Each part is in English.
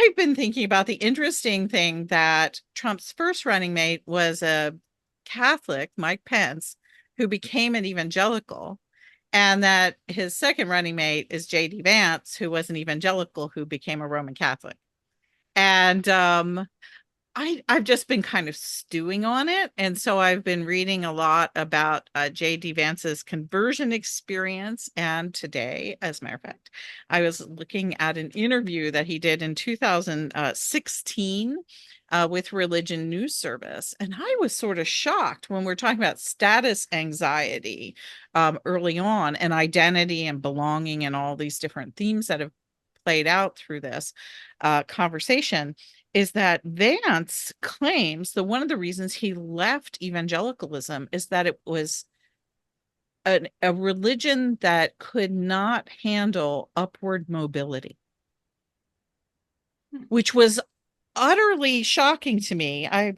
I've been thinking about the interesting thing that Trump's first running mate was a Catholic, Mike Pence, who became an evangelical, and that his second running mate is J.D. Vance, who was an evangelical who became a Roman Catholic. And I've just been kind of stewing on it. And so I've been reading a lot about J.D. Vance's conversion experience. And today, as a matter of fact, I was looking at an interview that he did in 2016 with Religion News Service. And I was sort of shocked when we're talking about status anxiety early on, and identity and belonging and all these different themes that have played out through this conversation, is that Vance claims that one of the reasons he left evangelicalism is that it was a religion that could not handle upward mobility, which was utterly shocking to me. I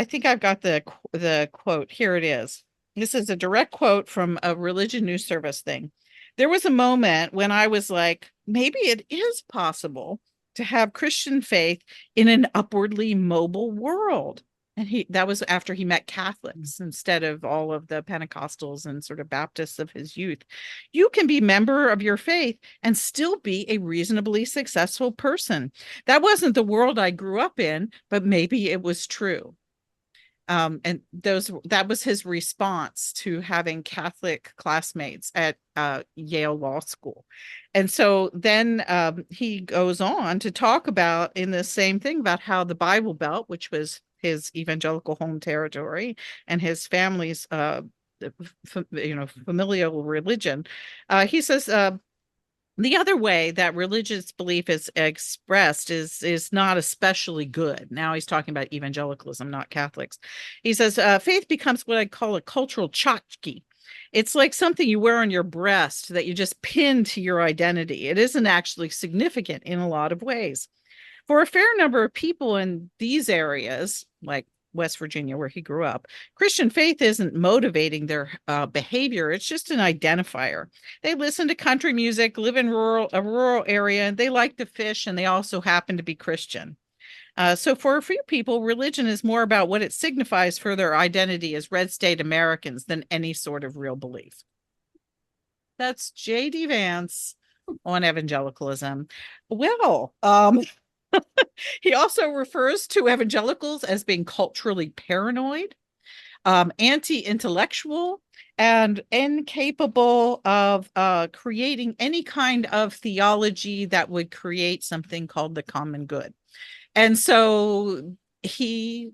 think I've got the quote. Here it is. This is a direct quote from a Religion News Service thing. There was a moment when I was like, maybe it is possible to have Christian faith in an upwardly mobile world. And that was after he met Catholics instead of all of the Pentecostals and sort of Baptists of his youth. You can be a member of your faith and still be a reasonably successful person. That wasn't the world I grew up in, but maybe it was true. And that was his response to having Catholic classmates at Yale Law School. And so then he goes on to talk about in the same thing about how the Bible Belt, which was his evangelical home territory and his family's familial religion, he says the other way that religious belief is expressed is not especially good. Now he's talking about evangelicalism, not Catholics. He says faith becomes what I call a cultural tchotchke. It's like something you wear on your breast that you just pin to your identity. It isn't actually significant in a lot of ways. For a fair number of people in these areas, like West Virginia, where he grew up, Christian faith isn't motivating their behavior. It's just an identifier. They listen to country music, live in a rural area, and they like to fish, and they also happen to be Christian. So for a few people, religion is more about what it signifies for their identity as red state Americans than any sort of real belief. That's J.D. Vance on evangelicalism. Well, he also refers to evangelicals as being culturally paranoid, anti-intellectual, and incapable of creating any kind of theology that would create something called the common good. And so he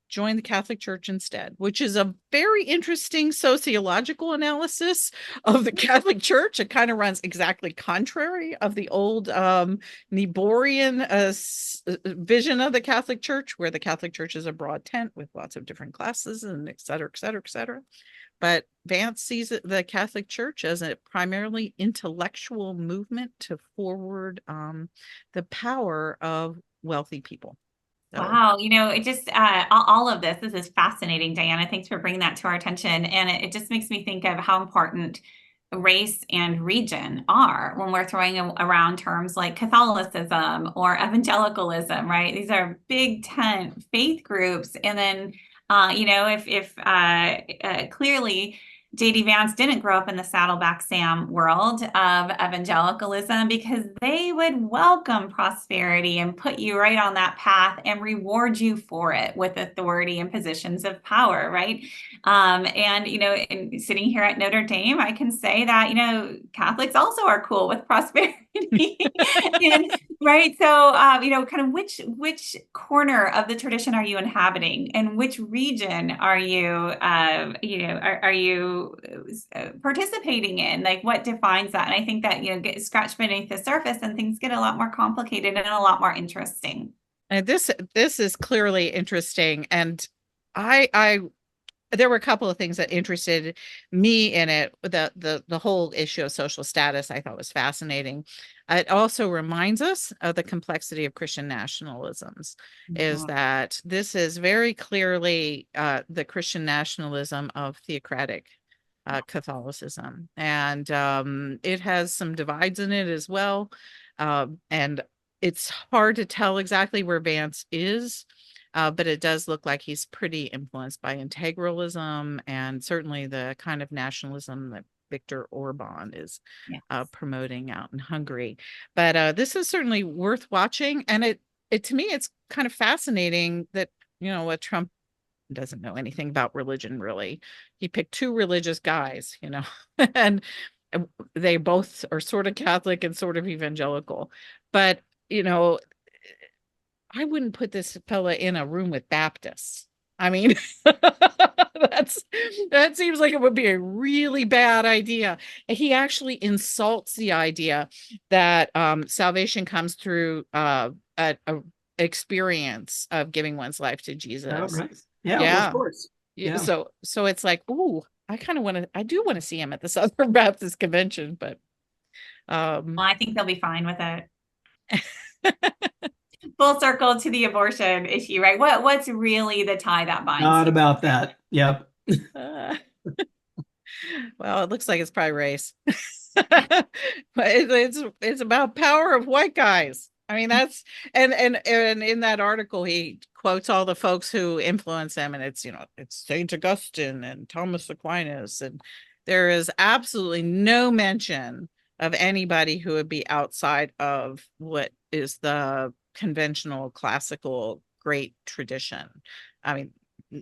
joined the Catholic Church instead, which is a very interesting sociological analysis of the Catholic Church. It kind of runs exactly contrary of the old Niebuhrian vision of the Catholic Church, where the Catholic Church is a broad tent with lots of different classes and et cetera, et cetera, et cetera. But Vance sees the Catholic Church as a primarily intellectual movement to forward the power of wealthy people. So. Wow, it just all of this is fascinating, Diana. Thanks for bringing that to our attention. And it just makes me think of how important race and region are when we're throwing around terms like Catholicism or evangelicalism, right? These are big tent faith groups. And then, if clearly J.D. Vance didn't grow up in the Saddleback Sam world of evangelicalism, because they would welcome prosperity and put you right on that path and reward you for it with authority and positions of power, right? And sitting here at Notre Dame, I can say that, Catholics also are cool with prosperity. And, right. So, kind of which corner of the tradition are you inhabiting, and which region are you, are you participating in? Like, what defines that? And I think that, get scratched beneath the surface and things get a lot more complicated and a lot more interesting. And this is clearly interesting. And I there were a couple of things that interested me in it. The whole issue of social status I thought was fascinating. It also reminds us of the complexity of Christian nationalisms, is that this is very clearly the Christian nationalism of theocratic Catholicism. And it has some divides in it as well. And it's hard to tell exactly where Vance is, but it does look like he's pretty influenced by integralism and certainly the kind of nationalism that Viktor Orban is Yes. promoting out in Hungary. But this is certainly worth watching, and it to me it's kind of fascinating that what Trump doesn't know anything about religion really. He picked two religious guys, and they both are sort of Catholic and sort of evangelical. But you know, I wouldn't put this fella in a room with Baptists. I mean, that seems like it would be a really bad idea. He actually insults the idea that salvation comes through a experience of giving one's life to Oh, Jesus. right. Yeah, well, of Yeah. course. Yeah. So it's like, ooh, I do want to see him at the Southern Baptist Convention, but Well, I think they'll be fine with it. Full circle to the abortion issue, right? What's really the tie that binds Not you? about that. Yep. uh, well, it looks like it's probably race. But it's about power of white guys. I mean, that's and in that article he quotes all the folks who influence him, and it's Saint Augustine and Thomas Aquinas, and there is absolutely no mention of anybody who would be outside of what is the conventional classical great tradition. I mean,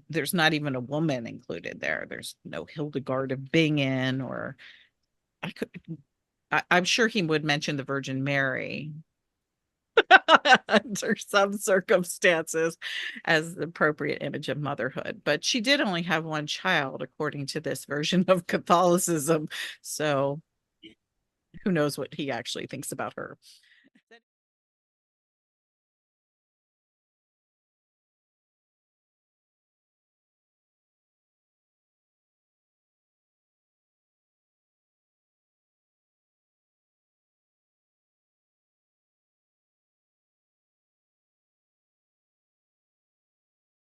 there's not even a woman included there. There's no Hildegard of Bingen, or I'm sure he would mention the Virgin Mary under some circumstances as the appropriate image of motherhood. But she did only have one child, according to this version of Catholicism. So who knows what he actually thinks about her.